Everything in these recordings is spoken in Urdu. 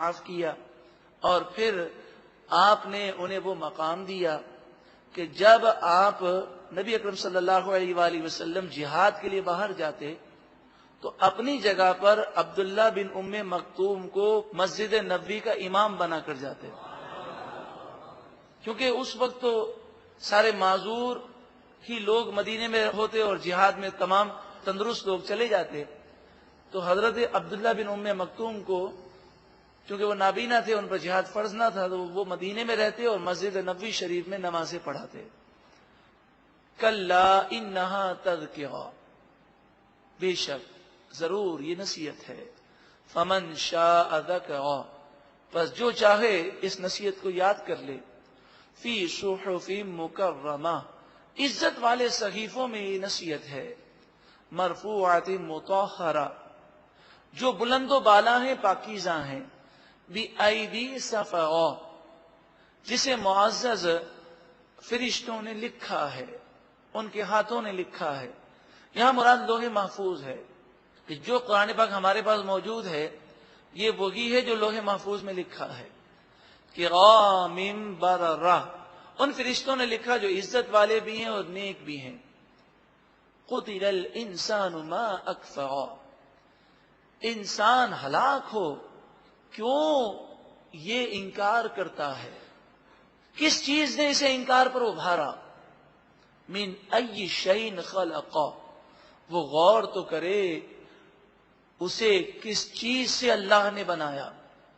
معاف کیا، اور پھر آپ نے انہیں وہ مقام دیا کہ جب آپ نبی اکرم صلی اللہ علیہ وآلہ وسلم جہاد کے لیے باہر جاتے تو اپنی جگہ پر عبداللہ بن ام مکتوم کو مسجد نبوی کا امام بنا کر جاتے، کیونکہ اس وقت تو سارے معذور ہی لوگ مدینے میں ہوتے اور جہاد میں تمام تندرست لوگ چلے جاتے، تو حضرت عبداللہ بن ام مکتوم کو چونکہ وہ نابینا تھے، ان پر جہاد فرض نہ تھا، تو وہ مدینے میں رہتے اور مسجد نبوی شریف میں نمازیں پڑھاتے۔ کلا انہا تذکرہ، بے شک ضرور یہ نصیحت ہے، فمن شاء ذکرہ، بس جو چاہے اس نصیحت کو یاد کر لے، فی صحف مکرمہ، عزت والے صحیفوں میں یہ نصیحت ہے، مرفوعات مطہرہ، جو بلند و بالا ہیں، پاکیزہ ہیں، بِأَيْدِي سَفَرَةٍ، جسے معزز فرشتوں نے لکھا ہے، ان کے ہاتھوں نے لکھا ہے۔ یہاں مراد لوح محفوظ ہے، کہ جو قرآن پاک ہمارے پاس موجود ہے یہ وہی ہے جو لوح محفوظ میں لکھا ہے، کرام بررہ، ان فرشتوں نے لکھا جو عزت والے بھی ہیں اور نیک بھی ہیں۔ قتل الانسان ما اکفرہ، انسان ہلاک ہو، کیوں یہ انکار کرتا ہے، کس چیز نے اسے انکار پر ابھارا؟ من ای شیء خلقہ، وہ غور تو کرے اسے کس چیز سے اللہ نے بنایا۔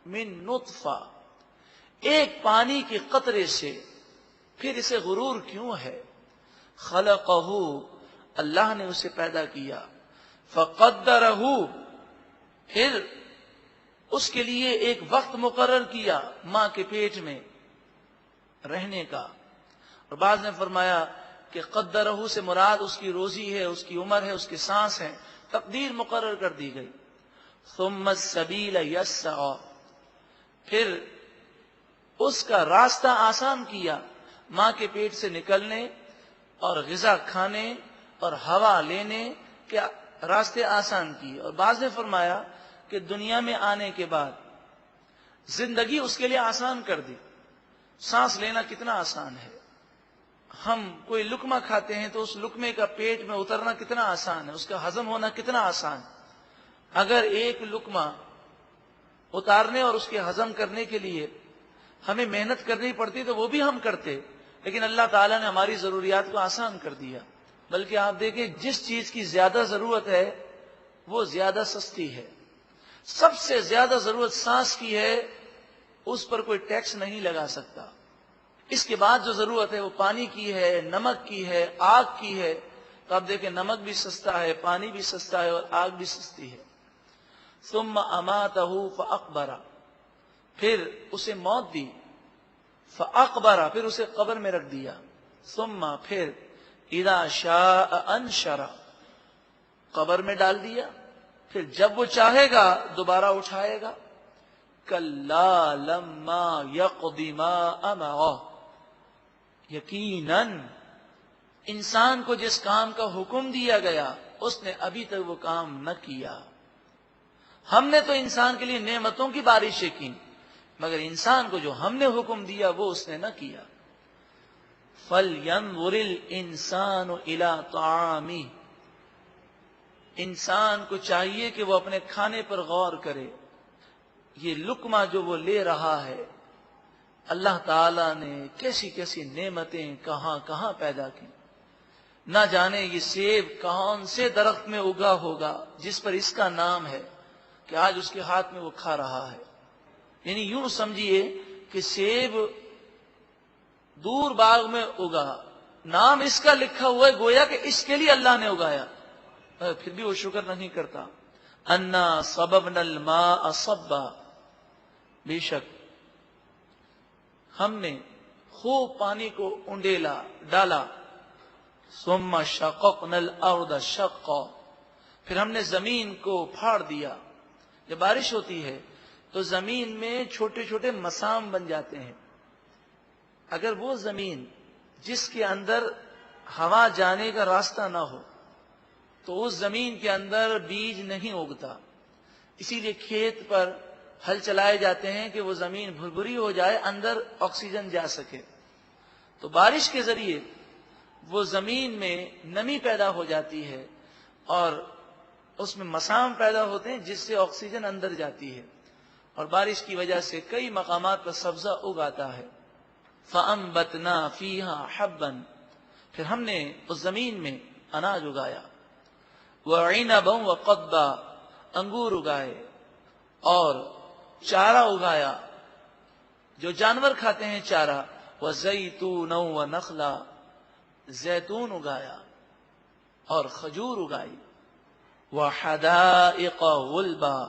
من نطفہ، ایک پانی کے قطرے سے، پھر اسے غرور کیوں ہے؟ خلقہ، اللہ نے اسے پیدا کیا، فقدرہ، پھر اس کے لیے ایک وقت مقرر کیا ماں کے پیٹ میں رہنے کا۔ اور بعض نے فرمایا کہ قدرہ سے مراد اس کی روزی ہے، اس کی عمر ہے، اس کے سانس ہے، تقدیر مقرر کر دی گئی۔ ثم السبیل یسرہ، پھر اس کا راستہ آسان کیا، ماں کے پیٹ سے نکلنے اور غذا کھانے اور ہوا لینے کے راستے آسان کیے۔ اور بعض نے فرمایا کہ دنیا میں آنے کے بعد زندگی اس کے لیے آسان کر دی، سانس لینا کتنا آسان ہے، ہم کوئی لقمہ کھاتے ہیں تو اس لقمے کا پیٹ میں اترنا کتنا آسان ہے، اس کا ہضم ہونا کتنا آسان ہے۔ اگر ایک لقمہ اتارنے اور اس کے ہضم کرنے کے لیے ہمیں محنت کرنی پڑتی تو وہ بھی ہم کرتے، لیکن اللہ تعالیٰ نے ہماری ضروریات کو آسان کر دیا۔ بلکہ آپ دیکھیں جس چیز کی زیادہ ضرورت ہے وہ زیادہ سستی ہے، سب سے زیادہ ضرورت سانس کی ہے، اس پر کوئی ٹیکس نہیں لگا سکتا۔ اس کے بعد جو ضرورت ہے وہ پانی کی ہے، نمک کی ہے، آگ کی ہے، تو آپ دیکھیں نمک بھی سستا ہے، پانی بھی سستا ہے اور آگ بھی سستی ہے۔ ثم اماتہ فاقبرہ، پھر اسے موت دی، فاقبرہ، پھر اسے قبر میں رکھ دیا، ثم پھر اذا شاء انشرہ، قبر میں ڈال دیا، پھر جب وہ چاہے گا دوبارہ اٹھائے گا۔ کلا لما یقض ما امرہ، یقیناً انسان کو جس کام کا حکم دیا گیا اس نے ابھی تک وہ کام نہ کیا۔ ہم نے تو انسان کے لیے نعمتوں کی بارشیں کی، مگر انسان کو جو ہم نے حکم دیا وہ اس نے نہ کیا۔ فَلْيَنْظُرِ الْإِنسَانُ إِلَىٰ طَعَامِهِ، انسان کو چاہیے کہ وہ اپنے کھانے پر غور کرے۔ یہ لقمہ جو وہ لے رہا ہے، اللہ تعالیٰ نے کیسی کیسی نعمتیں کہاں کہاں پیدا کی، نہ جانے یہ سیب کون سے درخت میں اگا ہوگا جس پر اس کا نام ہے کہ آج اس کے ہاتھ میں وہ کھا رہا ہے۔ یعنی یوں سمجھیے کہ سیب دور باغ میں اگا، نام اس کا لکھا ہوا ہے، گویا کہ اس کے لیے اللہ نے اگایا، پھر بھی وہ شکر نہیں کرتا۔ انا صببنا الماء صبا، بے شک ہم نے خوب پانی کو انڈیلا، ڈالا۔ ثم شققنا الارض شقا، پھر ہم نے زمین کو پھاڑ دیا۔ جب بارش ہوتی ہے تو زمین میں چھوٹے چھوٹے مسام بن جاتے ہیں، اگر وہ زمین جس کے اندر ہوا جانے کا راستہ نہ ہو تو اس زمین کے اندر بیج نہیں اگتا، اسی لیے کھیت پر ہل چلائے جاتے ہیں کہ وہ زمین بھربھری ہو جائے، اندر آکسیجن جا سکے. تو بارش کے ذریعے وہ زمین میں نمی پیدا ہو جاتی ہے اور اس میں مسام پیدا ہوتے ہیں جس سے آکسیجن اندر جاتی ہے، اور بارش کی وجہ سے کئی مقامات پر سبزہ اگاتا ہے. فَأَنبَتْنَا فِيهَا حَبًّا، پھر ہم نے اس زمین میں اناج اگایا. وَعِنَبًا وَقَضْبًا، انگور اگائے اور چارہ اگایا جو جانور کھاتے ہیں چارہ. وَزَيْتُونًا وَنَخْلًا، زیتون اگایا اور کھجور اگائی. وَحَدَائِقَ غُلْبًا،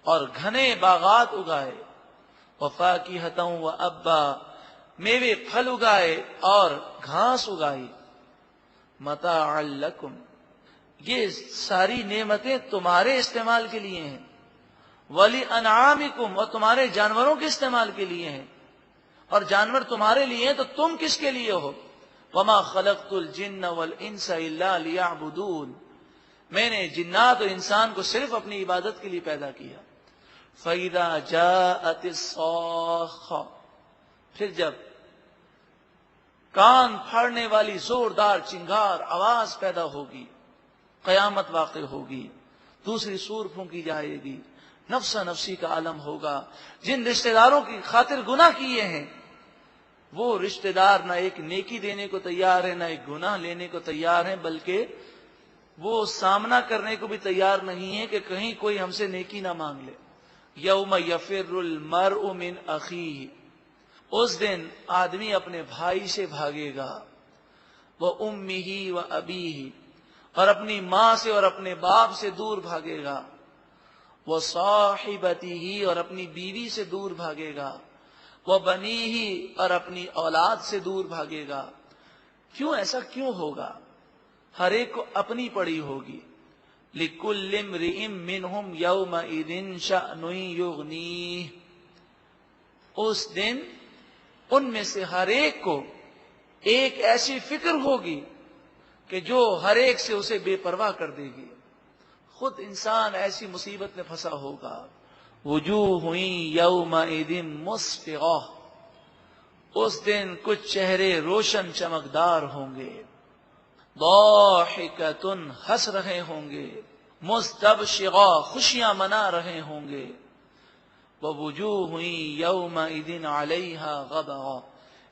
اور گھنے باغات اگائے. وَفَاكِهَةً وَأَبًّا، میوے پھل اگائے اور گھاس اگائی. مَتَاعًا لَكُمْ، یہ ساری نعمتیں تمہارے استعمال کے لیے ہیں. وَلِأَنْعَامِكُمْ، اور تمہارے جانوروں کے استعمال کے لیے ہیں، اور جانور تمہارے لیے ہیں تو تم کس کے لیے ہو. وَمَا خَلَقْتُ الْجِنَّ وَالْإِنسَ إِلَّا لِيَعْبُدُونَ، میں نے جنات اور انسان کو صرف اپنی عبادت کے لیے پیدا کیا. فَإِذَا جَاءَتِ الصَّاخَّةُ، پھر جب کان پھاڑنے والی زوردار چنگار آواز پیدا ہوگی، قیامت واقع ہوگی، دوسری سور پھونکی جائے گی، نفسا نفسی کا عالم ہوگا. جن رشتہ داروں کی خاطر گناہ کیے ہیں وہ رشتہ دار نہ ایک نیکی دینے کو تیار ہے نہ ایک گناہ لینے کو تیار ہیں، بلکہ وہ سامنا کرنے کو بھی تیار نہیں ہے کہ کہیں کوئی ہم سے نیکی نہ مانگ لے. یوم یفر المرء من اخیہ، اس دن آدمی اپنے بھائی سے بھاگے گا. وامہ وابیہ، اور اپنی ماں سے اور اپنے باپ سے دور بھاگے گا. وصاحبتہ، اور اپنی بیوی سے دور بھاگے گا. وبنیہ، اور اپنی اولاد سے دور بھاگے گا. کیوں ایسا کیوں ہوگا؟ ہر ایک کو اپنی پڑی ہوگی. لِكُلِّ امْرِئٍ مِّنْهُمْ يَوْمَئِذٍ شَأْنٌ يُغْنِيهِ، اس دن ان میں سے ہر ایک کو ایک ایسی فکر ہوگی کہ جو ہر ایک سے اسے بے پرواہ کر دے گی. خود انسان ایسی مصیبت میں پھنسا ہوگا. وجوہ یومئذ مسفرہ، اس دن کچھ چہرے روشن چمکدار ہوں گے. ضاحکۃ، ہنس رہے ہوں گے. مستبشرہ، خوشیاں منا رہے ہوں گے. ووجوہ یومئذ علیہا غبرہ،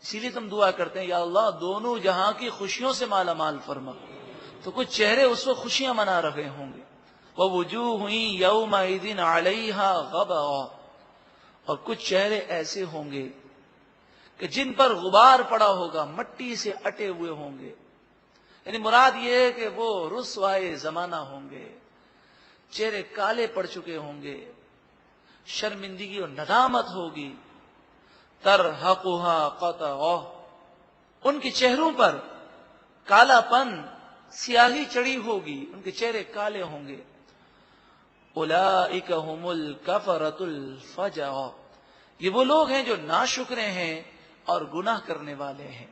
اسی لیے تم دعا کرتے ہیں یا اللہ دونوں جہاں کی خوشیوں سے مالا مال فرما. تو کچھ چہرے اس وقت خوشیاں منا رہے ہوں گے. ووجوہ یومئذ علیہا غبرہ، اور کچھ چہرے ایسے ہوں گے کہ جن پر غبار پڑا ہوگا، مٹی سے اٹے ہوئے ہوں گے. یعنی مراد یہ ہے کہ وہ رسوائے زمانہ ہوں گے، چہرے کالے پڑ چکے ہوں گے، شرمندگی اور ندامت ہوگی. ترہقھا قترہ، ان کے چہروں پر کالا پن، سیاہی چڑھی ہوگی، ان کے چہرے کالے ہوں گے. اولئک ھم الکفرۃ الفجرہ، یہ وہ لوگ ہیں جو ناشکرے ہیں اور گناہ کرنے والے ہیں.